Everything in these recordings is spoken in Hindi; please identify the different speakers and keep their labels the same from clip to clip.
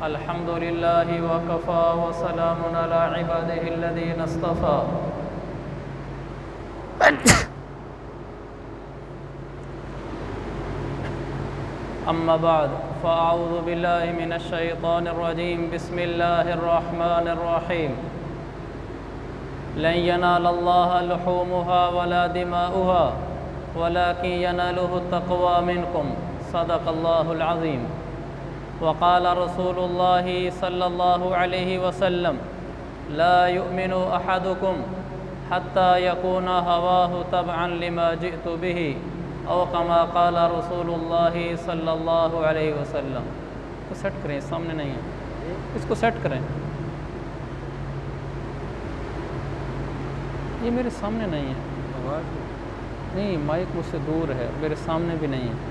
Speaker 1: अल्हम्दुलिल्लाहि वकफ़ा व सलामुन अला इबादिहि अल्लज़ीना इस्तफ़ा। अम्मा बाद फ़अऊज़ु बिल्लाहि मिनश शैतानिर रजीम। बिस्मिल्लाहिर रहमानिर रहीम। लन यनालल्लाहा लुहूमुहा वला दिमाउहा वलाकिन यनालुहु तक़वा मिनकुम। सदक़ल्लाहुल अज़ीम। वक़ाल रसूलुल्लाहि सल्लल्लाहु अलैहि वसल्लम ला युमिनु अहदुकुम हत्ता यकूना हवाहु तबअन लिमा जिअतु बिही औ कमा क़ाल रसूलुल्लाहि सल्लल्लाहु अलैहि वसल्लम। तो सेट करें, सामने नहीं है, इसको सेट करें। ये मेरे सामने नहीं है, नहीं माइक मुझसे दूर है, मेरे सामने भी नहीं है।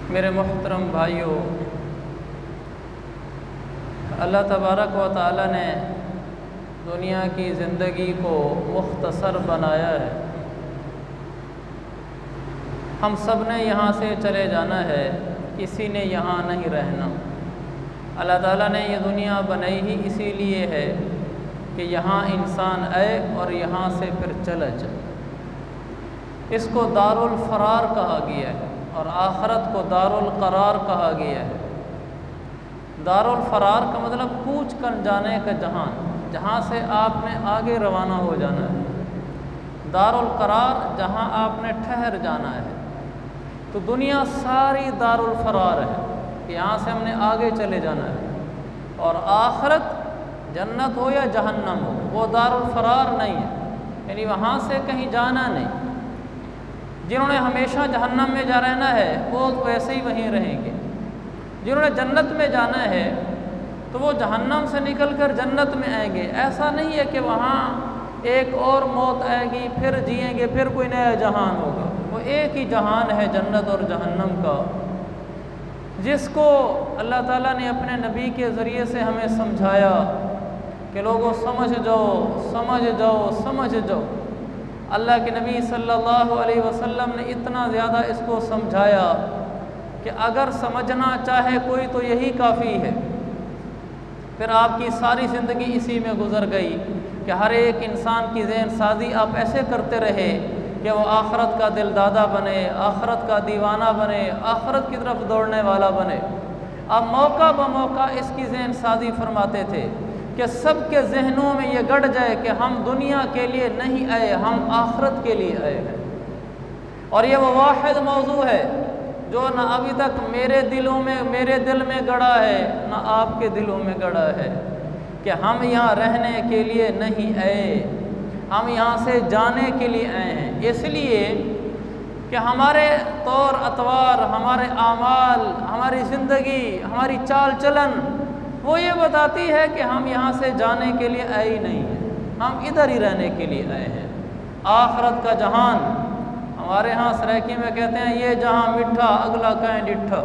Speaker 1: मेरे मोहतरम भाइयों, अल्लाह तबारक व तआला ने दुनिया की ज़िंदगी को मुख्तसर बनाया है। हम सब ने यहाँ से चले जाना है, किसी ने यहाँ नहीं रहना। अल्लाह ताला ने ये दुनिया बनाई ही इसीलिए है कि यहाँ इंसान आए और यहाँ से फिर चला जाए। इसको दारुल फ़रार कहा गया है और आखरत को दारुल करार कहा गया है। दारुल फ़रार का मतलब कूच कर जाने का जहान, जहाँ से आपने आगे रवाना हो जाना है। दारुल करार जहाँ आपने ठहर जाना है। तो दुनिया सारी दारुल फ़रार है कि यहाँ से हमने आगे चले जाना है। और आखरत जन्नत हो या जहन्नम हो, वो दारुल फ़रार नहीं है, यानी वहाँ से कहीं जाना नहीं। जिन्होंने हमेशा जहन्नम में जा रहना है वो वैसे ही वहीं रहेंगे। जिन्होंने जन्नत में जाना है तो वो जहन्नम से निकलकर जन्नत में आएंगे। ऐसा नहीं है कि वहाँ एक और मौत आएगी, फिर जिएंगे, फिर कोई नया जहान होगा। वो एक ही जहान है जन्नत और जहन्नम का, जिसको अल्लाह ताला ने अपने नबी के ज़रिए से हमें समझाया कि लोगों समझ जाओ, समझ जाओ, समझ जाओ। अल्लाह के नबी सल्लल्लाहु अलैहि वसल्लम ने इतना ज़्यादा इसको समझाया कि अगर समझना चाहे कोई तो यही काफ़ी है। फिर आपकी सारी ज़िंदगी इसी में गुज़र गई कि हर एक इंसान की ज़हन साजी आप ऐसे करते रहे कि वो आखरत का दिलदादा बने, आखरत का दीवाना बने, आखरत की तरफ दौड़ने वाला बने। आप मौका ब मौका इसकी ज़हन साजी फरमाते थे कि सबके जहनों में ये गड़ जाए कि हम दुनिया के लिए नहीं आए, हम आखरत के लिए आए हैं। और ये वो वाहिद मौजू है जो न अभी तक मेरे दिल में गड़ा है, न आपके दिलों में गड़ा है कि हम यहाँ रहने के लिए नहीं आए, हम यहाँ से जाने के लिए आए हैं। इसलिए कि हमारे तौर अतवार, हमारे आमाल, हमारी ज़िंदगी, हमारी चाल चलन वो ये बताती है कि हम यहाँ से जाने के लिए आए ही नहीं हैं, हम इधर ही रहने के लिए आए हैं। आखरत का जहान, हमारे यहाँ सराइकी में कहते हैं ये जहाँ मीठा अगला कहें डिठा।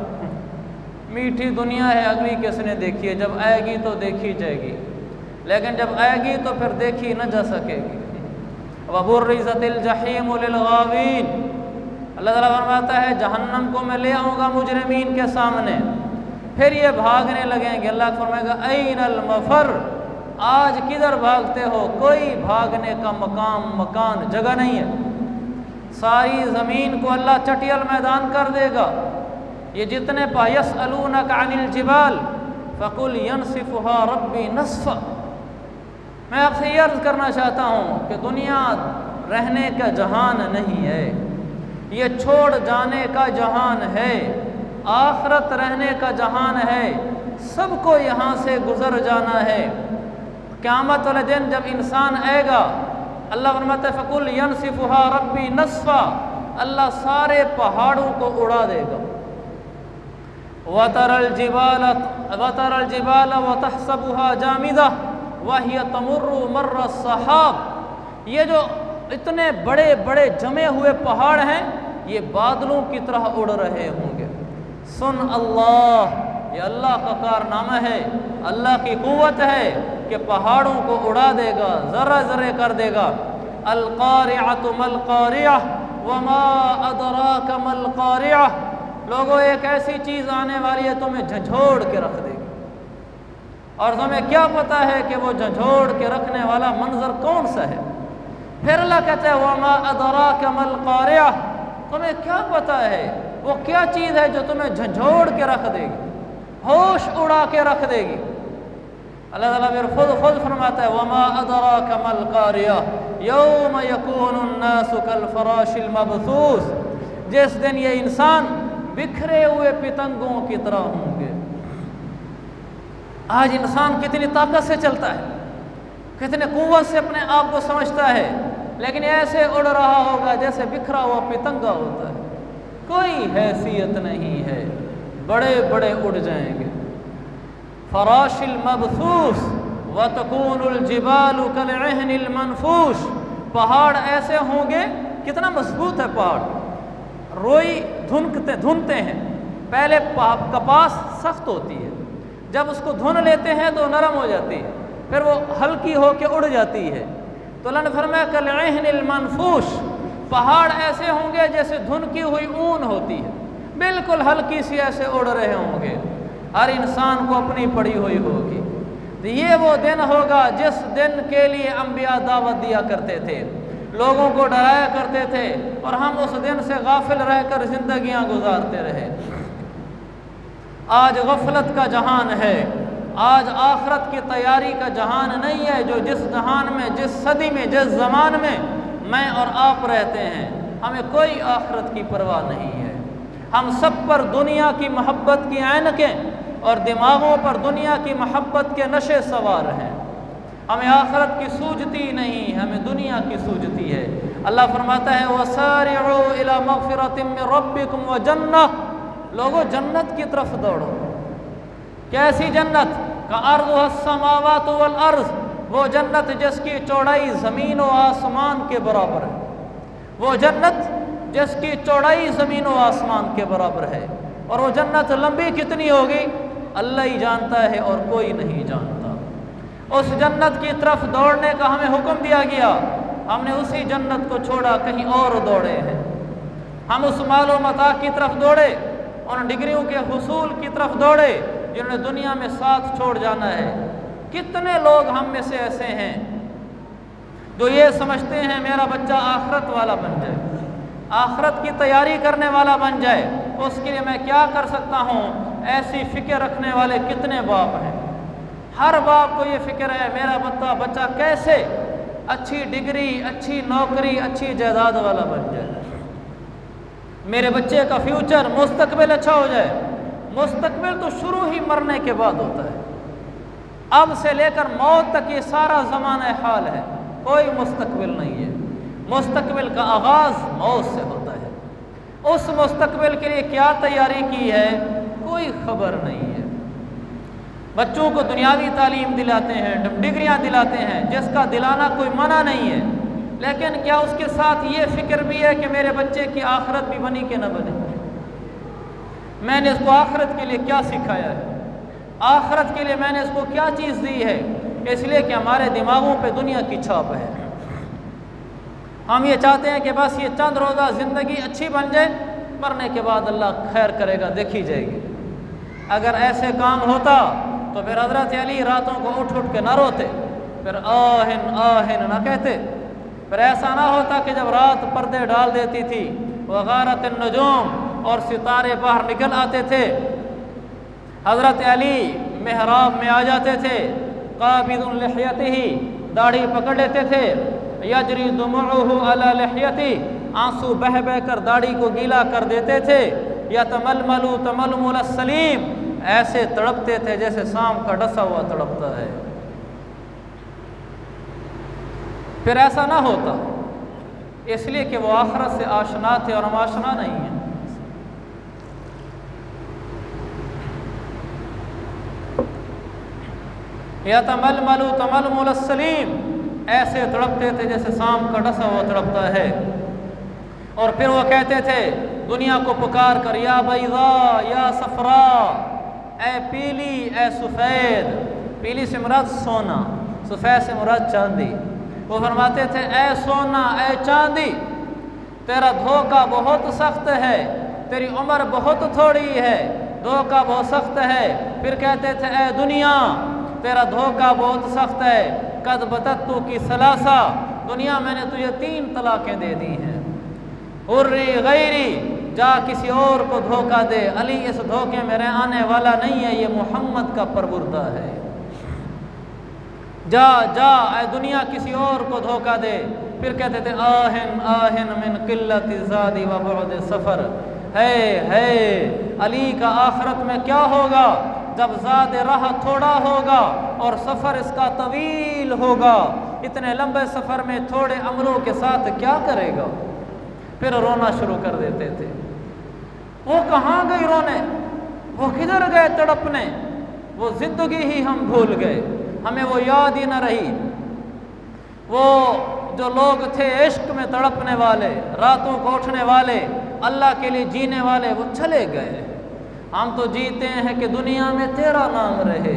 Speaker 1: मीठी दुनिया है, अगली किसने देखी है, जब आएगी तो देखी जाएगी, लेकिन जब आएगी तो फिर देखी न जा सकेगी। वबुर्रिज़तिल जहीम लिल गावीन, अल्लाह ताला फरमाता है जहन्नम को मैं ले आऊँगा मुजरिमीन के सामने, फिर ये भागने लगेंगे। अल्लाह फरमाएगा ऐनल मफर, आज किधर भागते हो, कोई भागने का मकान जगह नहीं है। सारी ज़मीन को अल्लाह चटियल मैदान कर देगा। ये जितने यस्अलूनका अनिल जिबाल फ़कुल यनसिफ़ुहा रब्बी नस्फ़ा। मैं आपसे ये अर्ज़ करना चाहता हूँ कि दुनिया रहने का जहान नहीं है, ये छोड़ जाने का जहान है। आखरत रहने का जहान है, सबको यहाँ से गुज़र जाना है। क़यामत वाले दिन जब इंसान आएगा, अल्लाह फरमाता है फ़कुल यनसिफ़ुहा रब्बी नस्फ़ा, अल्लाह सारे पहाड़ों को उड़ा देगा। वतरल जिबाल वतहसबुहा जामिदा वहिय तमुर्रु मर्र सहाब। ये जो इतने बड़े बड़े जमे हुए पहाड़ हैं, ये बादलों की तरह उड़ रहे होंगे। सुन अल्लाह, ये अल्लाह का कारनामा है, अल्लाह की कुव्वत है कि पहाड़ों को उड़ा देगा, ज़र्रा ज़र्रे कर देगा। अल-क़ारिअतु मल-क़ारिअह वमा अदराक मल-क़ारिअह। लोगों, एक ऐसी चीज़ आने वाली है तुम्हें झंझोड़ के रख देगी, और तुम्हें क्या पता है कि वो झंझोड़ के रखने वाला मंजर कौन सा है। फिर अल्लाह कहता है वमा अदराक मल-क़ारिअह, तुम्हें क्या पता है वो क्या चीज़ है जो तुम्हें झंझोड़ के रख देगी, होश उड़ा के रख देगी। अल्लाह ताला फिर खुद फरमाता है वमा अदराक मल-क़ारिअह यौम यकूनुन्नासु कल-फ़राशिल मबसूस, जिस दिन ये इंसान बिखरे हुए पतंगों की तरह होंगे। आज इंसान कितनी ताकत से चलता है, कितने कुव्वत से अपने आप को समझता है, लेकिन ऐसे उड़ रहा होगा जैसे बिखरा हुआ पतंगा होता है, कोई हैसियत नहीं है, बड़े बड़े उड़ जाएंगे। फराशिल मबसूस व तकूनुल जिबालु कल-अहनिल मनफूश, पहाड़ ऐसे होंगे, कितना मजबूत है पहाड़, रोई धुनते हैं। पहले कपास सख्त होती है, जब उसको धुन लेते हैं तो नरम हो जाती है, फिर वो हल्की होके उड़ जाती है। तो अल्लाह ने फरमाया कल-अहनिल मनफूश, पहाड़ ऐसे होंगे जैसे धुन की हुई ऊन होती है, बिल्कुल हल्की सी ऐसे उड़ रहे होंगे, हर इंसान को अपनी पड़ी हुई होगी। तो ये वो दिन होगा जिस दिन के लिए अंबिया दावत दिया करते थे, लोगों को डराया करते थे, और हम उस दिन से गाफिल रहकर जिंदगियां गुजारते रहे। आज गफलत का जहान है, आज आखरत की तैयारी का जहान नहीं है, जो जिस जहान में, जिस सदी में, जिस ज़मान में मैं और आप रहते हैं, हमें कोई आखरत की परवाह नहीं है। हम सब पर दुनिया की मोहब्बत की ऐनकें और दिमागों पर दुनिया की मोहब्बत के नशे सवार हैं। हमें आखरत की सूझती नहीं, हमें दुनिया की सूझती है। अल्लाह फरमाता है वसारिउ इला मग़फ़िरतिम मिन रब्बिकुम व जन्नह, लोगों जन्नत की तरफ दौड़ो। कैसी जन्नत? का अर्ज़ुहस समावातु वल अर्ज़, वो जन्नत जिसकी चौड़ाई ज़मीन व आसमान के बराबर है, वो जन्नत जिसकी चौड़ाई ज़मीन व आसमान के बराबर है। और वो जन्नत लंबी कितनी होगी अल्लाह ही जानता है और कोई नहीं जानता। उस जन्नत की तरफ दौड़ने का हमें हुक्म दिया गया, हमने उसी जन्नत को छोड़ा, कहीं और दौड़े हैं। हम उस मालो मता की तरफ दौड़े, उन डिग्रियों के हुसूल की तरफ दौड़े जिन्होंने दुनिया में साथ छोड़ जाना है। कितने लोग हम में से ऐसे हैं जो ये समझते हैं मेरा बच्चा आखरत वाला बन जाए, आखरत की तैयारी करने वाला बन जाए, उसके लिए मैं क्या कर सकता हूँ। ऐसी फ़िक्र रखने वाले कितने बाप हैं। हर बाप को ये फ़िक्र है मेरा बच्चा कैसे अच्छी डिग्री, अच्छी नौकरी, अच्छी जायदाद वाला बन जाए, मेरे बच्चे का फ्यूचर, मुस्तकबिल अच्छा हो जाए। मुस्तकबिल तो शुरू ही मरने के बाद होता है, अब से लेकर मौत तक ये सारा ज़माना हाल है, कोई मुस्तकबिल नहीं है। मुस्तकबिल का आगाज़ मौत से होता है। उस मुस्तकबिल के लिए क्या तैयारी की है कोई खबर नहीं है। बच्चों को दुनियावी तालीम दिलाते हैं, डिग्रियां दिलाते हैं, जिसका दिलाना कोई मना नहीं है, लेकिन क्या उसके साथ ये फ़िक्र भी है कि मेरे बच्चे की आखिरत भी बनी कि न बने। मैंने इसको आखिरत के लिए क्या सिखाया है, आखिरत के लिए मैंने इसको क्या चीज़ दी है। इसलिए कि हमारे दिमागों पे दुनिया की छाप है। हम ये चाहते हैं कि बस ये चंद रोज़ा ज़िंदगी अच्छी बन जाए, मरने के बाद अल्लाह खैर करेगा, देखी जाएगी। अगर ऐसे काम होता तो फिर हज़रत अली रातों को उठ उठ के ना रोते, फिर आहिन आहिन ना कहते। फिर ऐसा ना होता कि जब रात पर्दे डाल देती थी वग़ारत नजूम और सितारे बाहर निकल आते थे, हज़रत अली मेहराब में आ जाते थे, क़ाबिदुन लिह्यतिही, दाढ़ी पकड़ लेते थे, यजरी दुमुउहु अला लिह्यति, आंसू बह बह कर दाढ़ी को गीला कर देते थे। या तमलमलु तमलमुल सलीम, ऐसे तड़पते थे जैसे शाम का डसा हुआ तड़पता है। फिर ऐसा ना होता, इसलिए कि वो आखिरत से आशना थे और हम आशना नहीं हैं। या तमलमलु तमलमुल सलीम, ऐसे तड़पते थे जैसे शाम का डसा हुआ तड़पता है। और फिर वो कहते थे दुनिया को पुकार कर, या बैज़ा या सफरा, ए पीली ए सफ़ेद। पीली से मुराद सोना, सफ़ेद से मुराद चांदी। वो फरमाते थे, ऐ सोना, ऐ चांदी, तेरा धोखा बहुत सख्त है, तेरी उम्र बहुत थोड़ी है, धोखा बहुत सख्त है। फिर कहते थे, ऐ दुनिया, तेरा धोखा बहुत सख्त है, कद बतत्तू की सलासा, दुनिया मैंने तुझे 3 तलाक़ें दे दी हैं। हुर्री गैरी, जा किसी और को धोखा दे, अली इस धोखे में आने वाला नहीं है, ये मोहम्मद का परवरदा है। जा जा ऐ दुनिया, किसी और को धोखा दे। फिर कहते थे, आहिन आहिन मिन किल्लति ज़ादी व बुअद सफ़र, है अली का आखिरत में क्या होगा जब ज़्यादा राह थोड़ा होगा और सफ़र इसका तवील होगा। इतने लंबे सफ़र में थोड़े अमलों के साथ क्या करेगा। फिर रोना शुरू कर देते थे। वो कहाँ गई रोने, वो किधर गए तड़पने, वो ज़िंदगी ही हम भूल गए, हमें वो याद ही न रही। वो जो लोग थे इश्क में तड़पने वाले, रातों को उठने वाले, अल्लाह के लिए जीने वाले, वो चले गए। हम तो जीते हैं कि दुनिया में तेरा नाम रहे,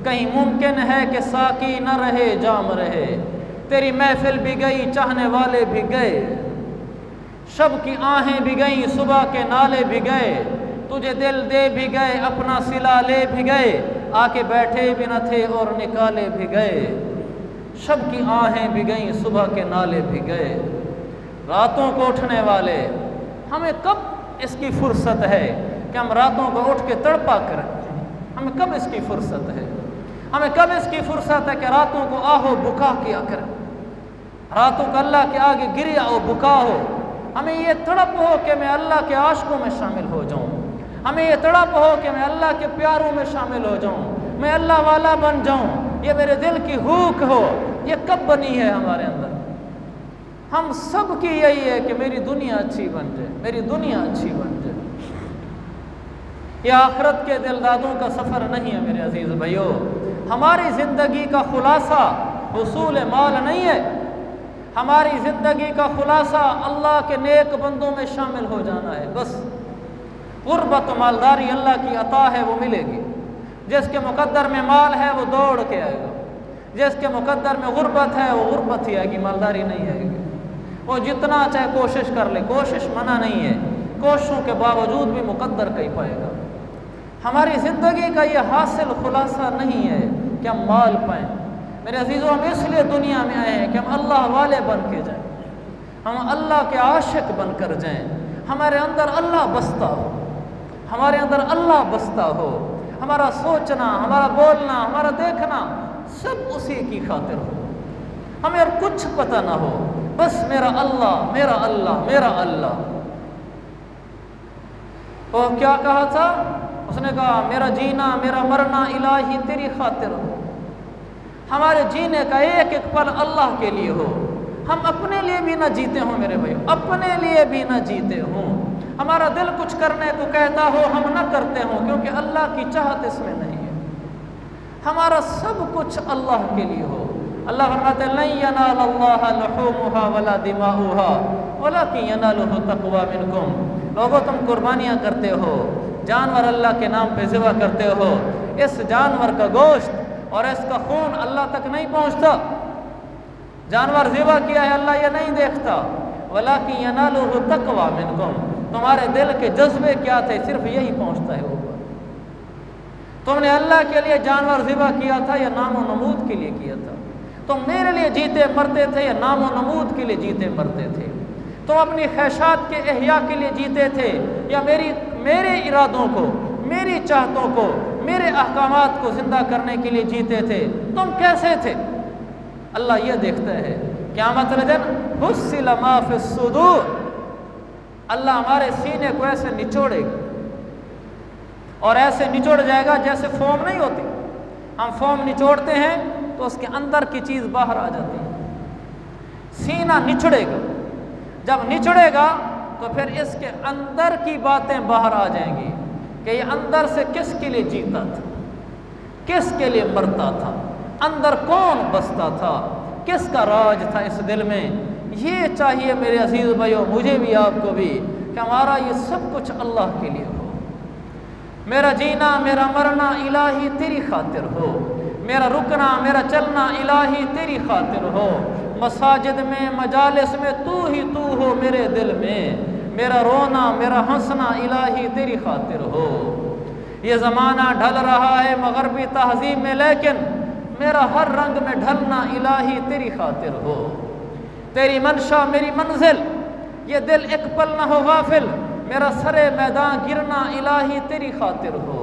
Speaker 1: कहीं मुमकिन है कि साकी न रहे जाम रहे। तेरी महफिल भी गई, चाहने वाले भी गए, शब की आहें भी गई, सुबह के नाले भी गए, तुझे दिल दे भी गए, अपना सिला ले भी गए, आके बैठे भी न थे और निकाले भी गए। शब की आहें भी गई, सुबह के नाले भी गए। रातों को उठने वाले, हमें कब इसकी फुर्सत है कि हम रातों को उठ के तड़पा करें। हमें कब इसकी फुर्सत है, हमें कब इसकी फुर्सत है कि रातों को आहो बुका किया करें, रातों को अल्लाह के आगे गिर आओ बुका हो। हमें ये तड़प हो कि मैं अल्लाह के आशिकों में शामिल हो जाऊं, हमें ये तड़प हो कि मैं अल्लाह के प्यारों में शामिल हो जाऊं, मैं अल्लाह वाला बन जाऊं, ये मेरे दिल की भूख हो। ये कब बनी है हमारे अंदर। हम सब की यही है कि मेरी दुनिया अच्छी बन जाए, मेरी दुनिया अच्छी बन जाए। ये आखिरत के दिलदादों का सफ़र नहीं है मेरे अजीज़ भाइयों। हमारी ज़िंदगी का खुलासा हुसूल माल नहीं है, हमारी ज़िंदगी का खुलासा अल्लाह के नेक बंदों में शामिल हो जाना है। बस गुर्बत मालदारी अल्लाह की अता है, वो मिलेगी। जिसके मुकद्दर में माल है वो दौड़ के आएगा, जिसके मुकद्दर में गुर्बत है वो गुर्बत ही आएगी, मालदारी नहीं आएगी। वो जितना चाहे कोशिश कर ले, कोशिश मना नहीं है, कोशिशों के बावजूद भी मुकद्दर कहीं पाएगा। हमारी ज़िंदगी का ये हासिल खुलासा नहीं है कि हम माल पाएँ। मेरे अजीज़ों, हम इसलिए दुनिया में आए हैं कि हम अल्लाह वाले बन के जाएँ, हम अल्लाह के आशिक बन कर जाएँ, हमारे अंदर अल्लाह बसता हो, हमारे अंदर अल्लाह बसता हो, हमारा सोचना, हमारा बोलना, हमारा देखना सब उसी की खातिर हो, हमें और कुछ पता ना हो, बस मेरा अल्लाह, मेरा अल्लाह, मेरा अल्लाह। तो क्या कहा था उसने? कहा मेरा जीना मेरा मरना इलाही तेरी खातिर हो। हमारे जीने का एक एक पल अल्लाह के लिए हो। हम अपने लिए भी ना जीते हों मेरे भाई, अपने लिए भी ना जीते हों। हमारा दिल कुछ करने को कहता हो, हम ना करते हों, क्योंकि अल्लाह की चाहत इसमें नहीं है। हमारा सब कुछ अल्लाह के लिए हो। अल्लाह फरमाते लन यनालल्लाह लुहूमुहा वला दिमाउहा वलाकिन यनालुहु तक़वा मिनकुम। लोगों, तुम कुर्बानियाँ करते हो, जानवर अल्लाह के नाम पे ज़िबा करते हो, इस जानवर का गोश्त और इसका खून अल्लाह तक नहीं पहुँचता। जानवर ज़िबा किया है, अल्लाह ये नहीं देखता। वलाकिन यनालुहु तक़वा मिनकुम, तुम्हारे दिल के जज्बे क्या थे, सिर्फ यही पहुँचता है ऊपर। तुमने अल्लाह के लिए जानवर ज़िबा किया था या नामो नमूद के लिए किया था? तुम मेरे लिए जीते मरते थे या नामो नमूद के लिए जीते मरते थे? तुम अपनी ख्वाहिशात के एहया के लिए जीते थे या मेरे इरादों को, मेरी चाहतों को, मेरे अहकामात को ज़िंदा करने के लिए जीते थे? तुम कैसे थे? अल्लाह ये देखता है। क़यामत के दिन हुस्सिल मा फ़िस सुदूर, अल्लाह हमारे सीने को ऐसे निचोड़ेगा और ऐसे निचोड़ जाएगा जैसे फोम नहीं होती, हम फोम निचोड़ते हैं तो उसके अंदर की चीज़ बाहर आ जाती है। सीना निचड़ेगा, जब निचड़ेगा तो फिर इसके अंदर की बातें बाहर आ जाएंगी कि ये अंदर से किसके लिए जीता था, किसके लिए मरता था, अंदर कौन बसता था, किसका राज था इस दिल में। ये चाहिए मेरे अजीज़ भाइयों, मुझे भी आपको भी, कि हमारा ये सब कुछ अल्लाह के लिए हो। मेरा जीना मेरा मरना इलाही तेरी खातिर हो, मेरा रुकना मेरा चलना इलाही तेरी खातिर हो, मसाजिद में, मजालिस में तू ही तू हो मेरे दिल में। मेरा रोना मेरा हंसना इलाही तेरी खातिर हो। ये ज़माना ढल रहा है मगरबी तहज़ीब में, लेकिन मेरा हर रंग में ढलना इलाही तेरी खातिर हो। तेरी मंशा मेरी मंजिल, ये दिल एक पल न हो गाफिल। मेरा सरे मैदान गिरना इलाही तेरी खातिर हो।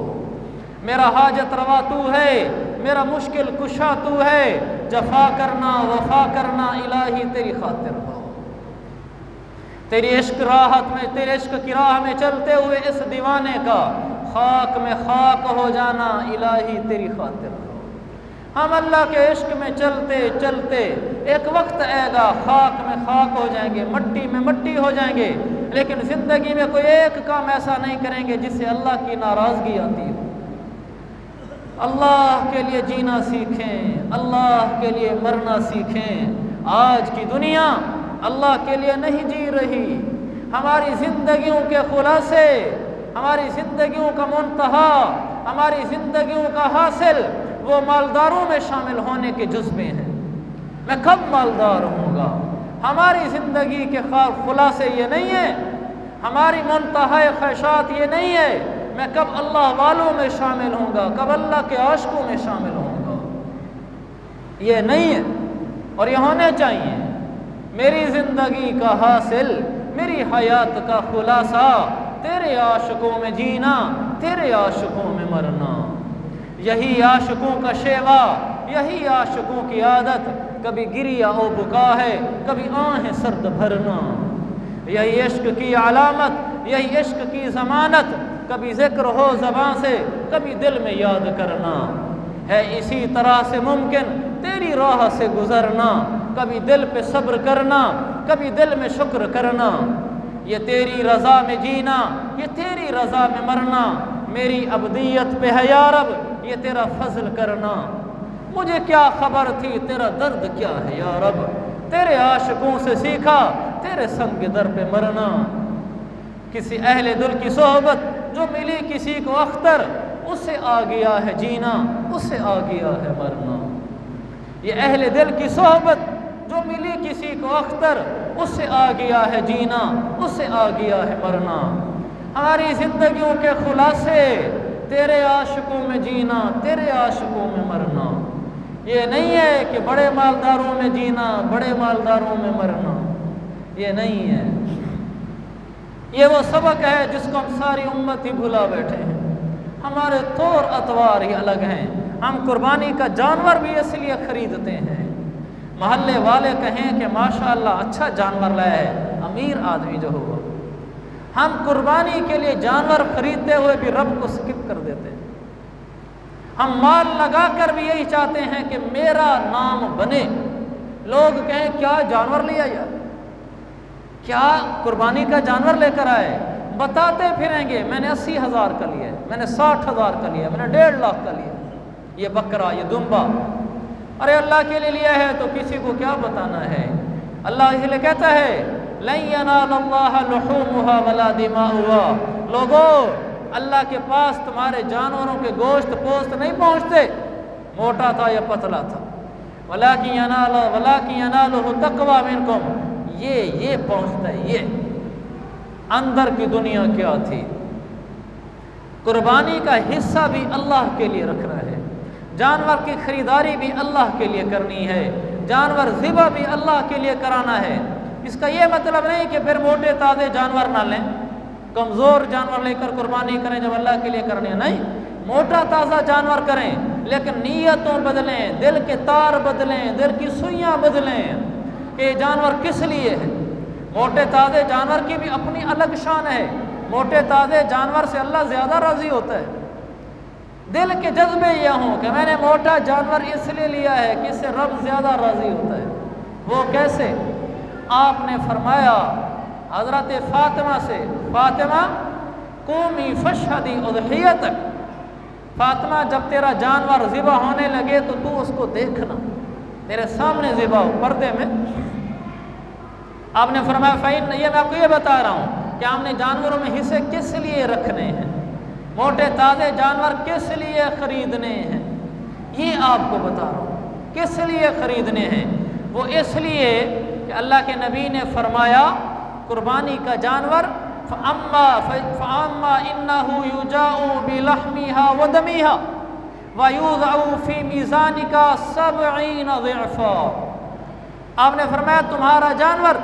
Speaker 1: मेरा हाजत रवा तू है, मेरा मुश्किल कुशा तू है। जफा करना वफा करना इलाही तेरी खातिर हो। तेरी इश्क राहत में, तेरे इश्क की राह में चलते हुए इस दीवाने का खाक में खाक हो जाना इलाही तेरी खातिर हो। हम अल्लाह के इश्क में चलते चलते एक वक्त आएगा खाक में खाक हो जाएंगे, मट्टी में मट्टी हो जाएंगे, लेकिन ज़िंदगी में कोई एक काम ऐसा नहीं करेंगे जिससे अल्लाह की नाराज़गी आती हो। अल्लाह के लिए जीना सीखें, अल्लाह के लिए मरना सीखें। आज की दुनिया अल्लाह के लिए नहीं जी रही। हमारी ज़िंदगियों के खुलासे, हमारी ज़िंदगियों का मुंतहा, हमारी ज़िंदगियों का हासिल वो मालदारों में शामिल होने के जज्बे हैं। मैं कब मालदार होऊंगा? हमारी ज़िंदगी के खुलासे ये नहीं है, हमारी मुंतहा ख्वाहिशात ये नहीं है मैं कब अल्लाह वालों में शामिल होऊंगा, कब अल्लाह के आशिकों में शामिल होऊंगा, ये नहीं है। और ये होने चाहिए। मेरी ज़िंदगी का हासिल, मेरी हयात का खुलासा तेरे आशिकों में जीना, तेरे आशिकों में मरना। यही आशिकों का शेवा, यही आशिकों की आदत। कभी गिरिया ओ बुका है, कभी आहें सर्द भरना। यही इश्क की अलामत, यही इश्क की ज़मानत। कभी जिक्र हो ज़बां से, कभी दिल में याद करना है। इसी तरह से मुमकिन तेरी राह से गुजरना। कभी दिल पे सब्र करना, कभी दिल में शुक्र करना। ये तेरी रज़ा में जीना, ये तेरी रज़ा में मरना। मेरी अबदियत पे है या रब ये तेरा फजल करना। मुझे क्या खबर थी तेरा दर्द क्या है या रब। तेरे आशिकों से सीखा तेरे संग दर पे मरना। किसी अहले दिल की सोहबत जो मिली किसी को अख्तर, उससे आ गया है जीना, उससे आ गया है मरना। ये अहले दिल की सोहबत जो मिली किसी को अख्तर, उससे आ गया है जीना, उससे आ गया है मरना। हमारी ज़िंदगियों के खुलासे तेरे आशिकों में जीना, तेरे आशिकों में मरना। ये नहीं है कि बड़े मालदारों में जीना, बड़े मालदारों में मरना, ये नहीं है। ये वो सबक है जिसको हम सारी उम्मत ही भुला बैठे हैं। हमारे तौर अतवार ही अलग हैं। हम कुर्बानी का जानवर भी इसलिए ख़रीदते हैं, महल्ले वाले कहें कि माशाअल्लाह अच्छा जानवर लाया है, अमीर आदमी जो होगा। हम कुर्बानी के लिए जानवर खरीदते हुए भी रब को स्किप कर देते हैं। हम माल लगा कर भी यही चाहते हैं कि मेरा नाम बने, लोग कहें क्या जानवर लिया यार, क्या कुर्बानी का जानवर लेकर आए। बताते फिरेंगे मैंने 80,000 का लिया, मैंने 60,000 का लिया, मैंने 1.5 लाख का लिया, ये बकरा ये दुम्बा। अरे अल्लाह के लिए लिया है तो किसी को क्या बताना है। अल्लाह इसलिए कहता है लन यनालल्लाह लुहूमुहा वला दिमाउहा। लोगों, अल्लाह के पास तुम्हारे जानवरों के गोश्त पोस्त नहीं पहुँचते, मोटा था या पतला था। वलाकिन यनालुहु तक़वा मिनकुम, ये पहुँचता है। ये अंदर की दुनिया क्या थी। कुर्बानी का हिस्सा भी अल्लाह के लिए रखना है, जानवर की खरीदारी भी अल्लाह के लिए करनी है, जानवर ज़िबा भी अल्लाह के लिए कराना है। इसका ये मतलब नहीं कि फिर मोटे ताज़े जानवर ना लें, कमज़ोर जानवर लेकर कुर्बानी करें जब अल्लाह के लिए करनी है। नहीं, मोटा ताज़ा जानवर करें, लेकिन नीयतों बदलें, दिल के तार बदलें, दिल की सुइयाँ बदलें कि जानवर किस लिए है। मोटे ताज़े जानवर की भी अपनी अलग शान है। मोटे ताज़े जानवर से अल्लाह ज़्यादा राज़ी होता है। दिल के जज्बे यह हों कि मैंने मोटा जानवर इसलिए लिया है कि इससे रब ज़्यादा राज़ी होता है। वो कैसे? आपने फरमाया हज़रत फ़ातिमा से, फ़ातिमा क़ूमी फ़शहदी उज़हियतक, फ़ातिमा जब तेरा जानवर ज़िबा होने लगे तो तू उसको देखना, तेरे सामने ज़िबा हो पर्दे में। आपने फरमाया फ़ैन, ये मैं आपको ये बता रहा हूँ कि हमने जानवरों में हिस्से किस लिए रखने हैं, मोटे ताज़े जानवर किस लिए ख़रीदने हैं, ये आपको बता रहा हूँ किस लिए ख़रीदने हैं। वो इसलिए कि अल्लाह के नबी ने फरमाया कुर्बानी का जानवर फ़अम्मा इन्नहु युजाउ बिलहमिहा व दमिहा व युज़अउ फ़ी मीज़ानिका 70 ज़िअफ़ा। आपने फरमाया तुम्हारा जानवर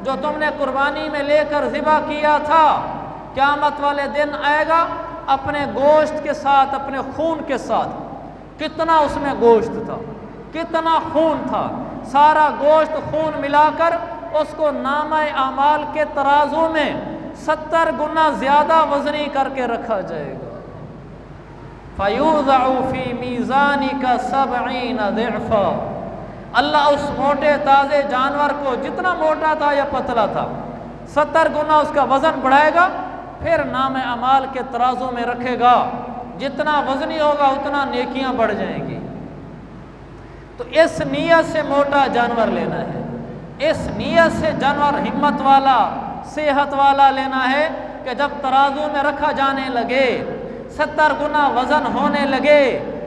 Speaker 1: जो तुमने कुर्बानी में लेकर ज़िबा किया था, क़यामत वाले दिन आएगा अपने गोश्त के साथ, अपने खून के साथ। कितना उसमें गोश्त था, कितना खून था, सारा गोश्त खून मिलाकर उसको नामा आमाल के तराजू में 70 गुना ज़्यादा वज़नी करके रखा जाएगा। फ़युज़अउ फ़ी मीज़ानिका 70 ज़िअफ़ा। अल्लाह उस मोटे ताज़े जानवर को, जितना मोटा था या पतला था, 70 गुना उसका वज़न बढ़ाएगा, फिर नाम अमाल के तराजू में रखेगा। जितना वज़नी होगा उतना नेकियां बढ़ जाएंगी। तो इस नीयत से मोटा जानवर लेना है, इस नीयत से जानवर हिम्मत वाला, सेहत वाला लेना है कि जब तराजू में रखा जाने लगे, 70 गुना वज़न होने लगे,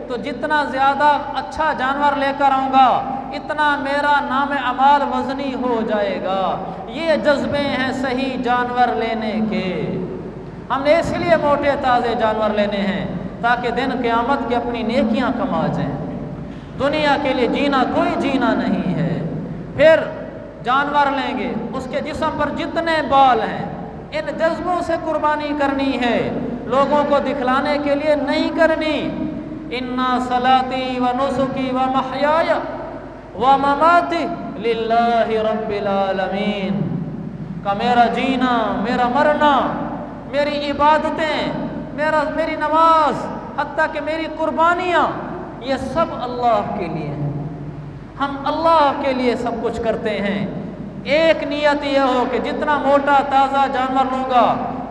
Speaker 1: तो जितना ज़्यादा अच्छा जानवर लेकर आऊँगा इतना मेरा नाम अमाल वज़नी हो जाएगा। ये जज्बे हैं सही जानवर लेने के। हमने इसलिए मोटे ताज़े जानवर लेने हैं ताकि दिन क़यामत की अपनी नेकियां कमा जाएं। दुनिया के लिए जीना कोई जीना नहीं है। फिर जानवर लेंगे, उसके जिस्म पर जितने बाल हैं, इन जज्बों से कुर्बानी करनी है, लोगों को दिखलाने के लिए नहीं करनी। इन्ना सलाती व नुसुकी व महयाय व ममाती लिल्लाहि रब्बिल आलमीन। का मेरा जीना, मेरा मरना, मेरी इबादतें, मेरी नमाज, हत्ता कि मेरी कुर्बानियाँ, ये सब अल्लाह के लिए हैं। हम अल्लाह के लिए सब कुछ करते हैं। एक नियत यह हो कि जितना मोटा ताज़ा जानवर लूँगा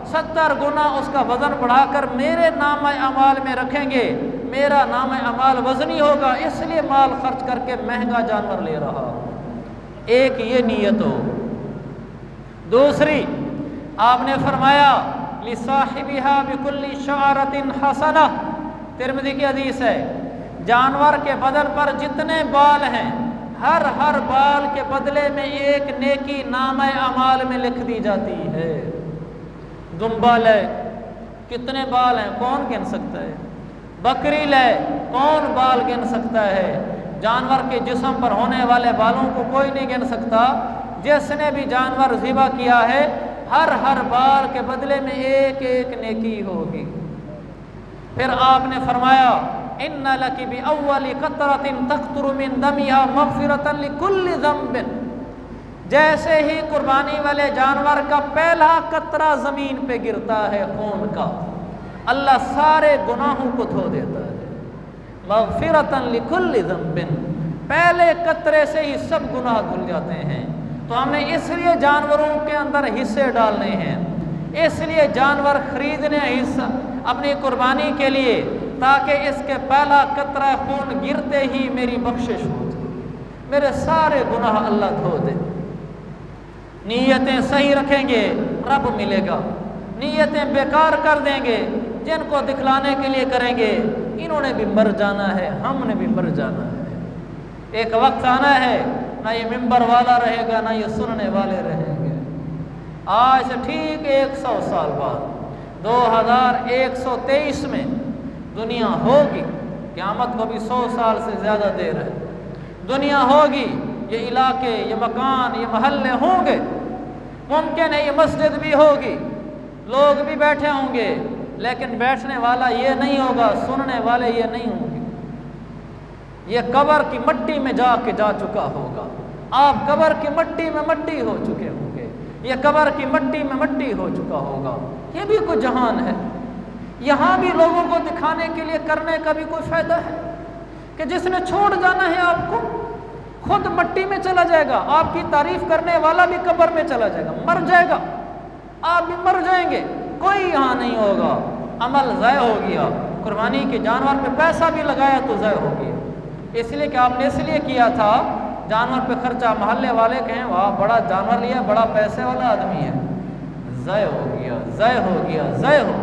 Speaker 1: 70 गुना उसका वज़न बढ़ाकर मेरे नाम अमाल में रखेंगे, मेरा नाम अमाल वज़नी होगा, इसलिए माल खर्च करके महंगा जानवर ले रहा हूँ। एक ये नियत हो। दूसरी, आपने फरमाया लिसाहिबिहा बिकुल्ली शअरतिन हसना। तिरमिज़ी की हदीस है, जानवर के बदन पर जितने बाल हैं, हर बाल के बदले में एक नेकी नामे अमाल में लिख दी जाती है। दुम्बा ले, कितने बाल हैं, कौन गिन सकता है? बकरी ले, कौन बाल गिन सकता है? जानवर के जिस्म पर होने वाले बालों को कोई नहीं गिन सकता। जिसने भी जानवर ज़िबा किया है, हर बाल के बदले में एक एक नेकी होगी। फिर आपने फरमाया इन्ना लकी बि अव्वली क़तरतिन तक़तुरु मिन दमिहा मग़फ़िरतन लिकुल्लि ज़ंबिन। जैसे ही कुर्बानी वाले जानवर का पहला कतरा ज़मीन पे गिरता है खून का, अल्लाह सारे गुनाहों को धो देता है। मग़फ़िरतन लिकुल्लि ज़ंबिन, पहले कतरे से ही सब गुनाह धुल जाते हैं। तो हमने इसलिए जानवरों के अंदर हिस्से डालने हैं, इसलिए जानवर खरीदने हिस्सा अपनी कुर्बानी के लिए, ताकि इसके पहला कतरा खून गिरते ही मेरी बख्शिश हो जाए, मेरे सारे गुनाह अल्लाह धो दे। नीयतें सही रखेंगे रब मिलेगा, नीयतें बेकार कर देंगे, जिनको दिखलाने के लिए करेंगे, इन्होंने भी मर जाना है, हमने भी मर जाना है। एक वक्त आना है ना ये मिंबर वाला रहेगा, ना ये सुनने वाले रहेंगे। आज से ठीक 100 साल बाद 2123 में दुनिया होगी, क़यामत को भी 100 साल से ज़्यादा देर है, दुनिया होगी, ये इलाके, ये मकान, ये महल्ले होंगे, मुमकिन है ये मस्जिद भी होगी, लोग भी बैठे होंगे, लेकिन बैठने वाला ये नहीं होगा, सुनने वाले ये नहीं होंगे। ये कब्र की मिट्टी में जा चुका होगा। आप कब्र की मिट्टी में मिट्टी हो चुके होंगे, ये कब्र की मिट्टी में मिट्टी हो चुका होगा। ये भी कोई जहान है, यहाँ भी लोगों को दिखाने के लिए करने का भी कोई फ़ायदा है कि जिसने छोड़ जाना है आपको खुद मिट्टी में चला जाएगा, आपकी तारीफ करने वाला भी कब्र में चला जाएगा, मर जाएगा, आप भी मर जाएंगे, कोई यहाँ नहीं होगा। अमल ज़ाय हो गया, कुर्बानी के जानवर पे पैसा भी लगाया तो ज़ाय हो गया। इसलिए कि आपने इसलिए किया था, जानवर पे खर्चा, मोहल्ले वाले कहें वाह बड़ा जानवर लिया, बड़ा पैसे वाला आदमी है, ज़ाय हो गया, ज़ाय हो गया, ज़ाय हो।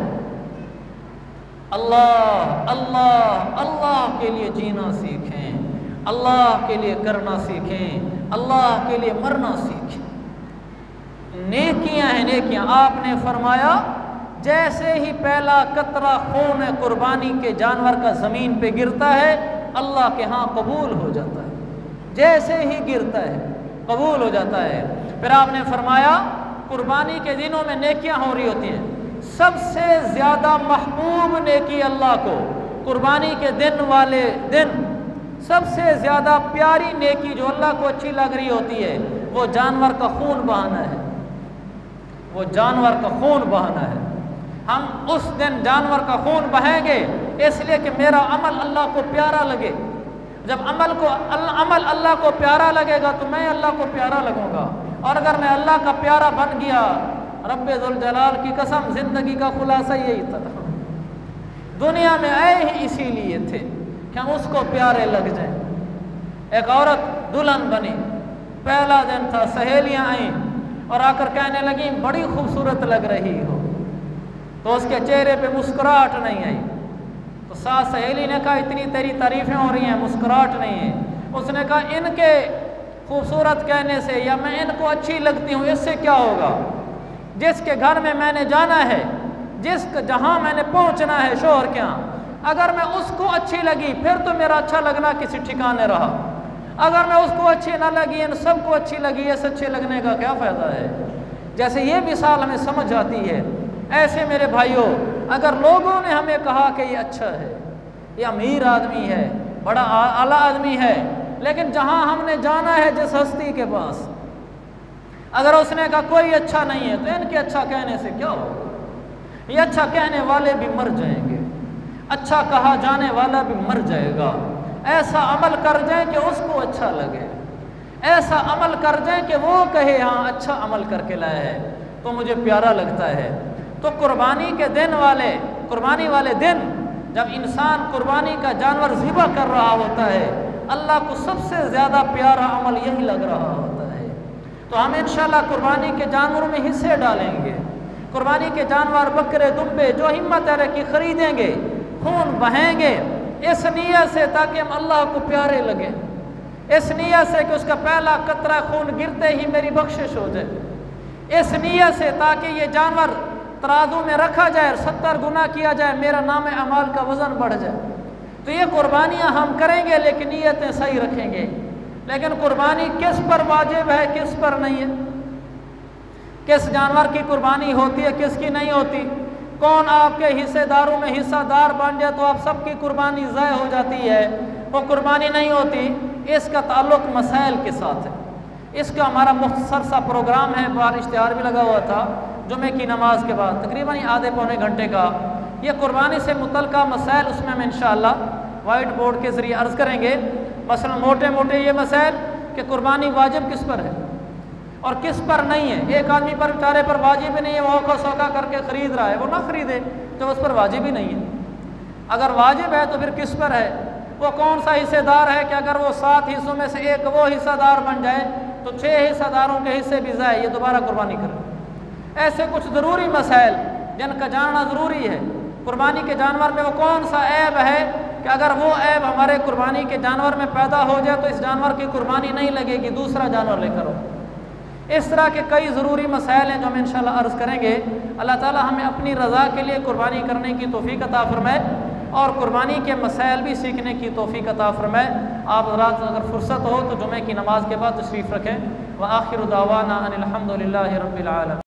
Speaker 1: अल्लाह अल्लाह अल्लाह के लिए जीना सीखें, अल्लाह के लिए करना सीखें, अल्लाह के लिए मरना सीखें। नेकियां हैं नेकियां। आपने फरमाया जैसे ही पहला कतरा खून कुर्बानी के जानवर का ज़मीन पे गिरता है अल्लाह के यहाँ कबूल हो जाता है, जैसे ही गिरता है कबूल हो जाता है। फिर आपने फरमाया कुर्बानी के दिनों में नेकियां हो रही होती हैं। सबसे ज़्यादा महबूब नेकी अल्लाह को कुर्बानी के दिन वाले दिन सबसे ज़्यादा प्यारी नेकी जो अल्लाह को अच्छी लग रही होती है वो जानवर का खून बहाना है, वो जानवर का खून बहाना है। हम उस दिन जानवर का खून बहाएंगे इसलिए कि मेरा अमल अल्लाह को प्यारा लगे। जब अमल अल्लाह को प्यारा लगेगा तो मैं अल्लाह को प्यारा लगूंगा। और अगर मैं अल्लाह का प्यारा बन गया, रब्बे जुल जलाल की कसम ज़िंदगी का खुलासा यही था, दुनिया में आए ही इसीलिए थे कि हम उसको प्यारे लग जाएं। एक औरत दुल्हन बनी, पहला दिन था, सहेलियां आईं और आकर कहने लगी बड़ी खूबसूरत लग रही हो, तो उसके चेहरे पे मुस्कुराहट नहीं आई। तो सास सहेली ने कहा इतनी तेरी तारीफें हो रही हैं, मुस्कुराहट नहीं है। उसने कहा इनके खूबसूरत कहने से या मैं इनको अच्छी लगती हूँ इससे क्या होगा? जिसके घर में मैंने जाना है, जहाँ मैंने पहुँचना है शोहर के यहाँ, अगर मैं उसको अच्छी लगी फिर तो मेरा अच्छा लगना किसी ठिकाने रहा। अगर मैं उसको अच्छी ना लगी, इन सबको अच्छी लगी, ऐसे अच्छे लगने का क्या फ़ायदा है? जैसे ये मिसाल हमें समझ आती है, ऐसे मेरे भाइयों अगर लोगों ने हमें कहा कि ये अच्छा है, ये अमीर आदमी है, बड़ा आला आदमी है, लेकिन जहाँ हमने जाना है जिस हस्ती के पास, अगर उसने कहा कोई अच्छा नहीं है, तो इनके अच्छा कहने से क्या होगा? ये अच्छा कहने वाले भी मर जाएंगे, अच्छा कहा जाने वाला भी मर जाएगा। ऐसा अमल कर जाए कि उसको अच्छा लगे, ऐसा अमल कर जाए कि वो कहे हाँ अच्छा अमल करके लाया है तो मुझे प्यारा लगता है। तो कुर्बानी के दिन कुर्बानी वाले दिन जब इंसान कुर्बानी का जानवर ज़िबा कर रहा होता है, अल्लाह को सबसे ज़्यादा प्यारा अमल यही लग रहा होता है। तो हम इंशाल्लाह कुर्बानी के जानवरों में हिस्से डालेंगे। कुर्बानी के जानवर बकरे दुम्बे जो हिम्मत है कि ख़रीदेंगे, खून बहेंगे इस नीयत से ताकि हम अल्लाह को प्यारे लगे, इस नीयत से कि उसका पहला कतरा खून गिरते ही मेरी बख्शिश हो जाए, इस नीयत से ताकि ये जानवर तराजू में रखा जाए और 70 गुना किया जाए, मेरा नाम अमाल का वज़न बढ़ जाए। तो ये कुर्बानियाँ हम करेंगे लेकिन नीयतें सही रखेंगे। लेकिन कुर्बानी किस पर वाजिब है, किस पर नहीं है, किस जानवर की कुर्बानी होती है, किसकी नहीं होती, कौन आपके हिस्सेदारों में हिस्सादार बन जाए तो आप सबकी कुर्बानी ज़ाय हो जाती है, वो कुर्बानी नहीं होती। इसका ताल्लुक़ मसाइल के साथ है। इसका हमारा मुख्तसर सा प्रोग्राम है, बाहर इश्तिहार भी लगा हुआ था जुमे की नमाज के बाद, तकरीबन आधे पौने घंटे का। ये कुर्बानी से मुतल्लिक़ मसाइल उसमें हम इंशाअल्लाह वाइट बोर्ड के ज़रिए अर्ज़ करेंगे। मसलन मोटे मोटे ये मसाइल कि कुर्बानी वाजिब किस पर है और किस पर नहीं है। एक आदमी पर बेचारे पर वाजिब ही नहीं है, वो औका सौका करके ख़रीद रहा है, वो ना ख़रीदे तो उस पर वाजिब ही नहीं है। अगर वाजिब है तो फिर किस पर है? वो कौन सा हिस्सेदार है कि अगर वो 7 हिस्सों में से एक वो हिस्सेदार बन जाए तो 6 हिस्सेदारों के हिस्से भी जाए, ये दोबारा कुर्बानी करे। ऐसे कुछ ज़रूरी मसाइल जिनका जानना ज़रूरी है। कुर्बानी के जानवर में वो कौन सा ऐब है कि अगर वो ऐब हमारे कुर्बानी के जानवर में पैदा हो जाए तो इस जानवर की कुर्बानी नहीं लगेगी, दूसरा जानवर लेकर हो। इस तरह के कई ज़रूरी मसाइल हैं जो हम इंशाअल्लाह अर्ज़ करेंगे। अल्लाह ताला हमें अपनी रज़ा के लिए कुर्बानी करने की तौफ़ीक़ अता फ़रमाए और कुर्बानी के मसाइल भी सीखने की तौफ़ीक़ अता फ़रमाए। आप रात अगर फ़ुर्सत हो तो जुमे की नमाज के बाद तशरीफ़ रखें। व आखिर दावाना अनिल हम्दुलिल्लाहि रब्बिल आलमीन।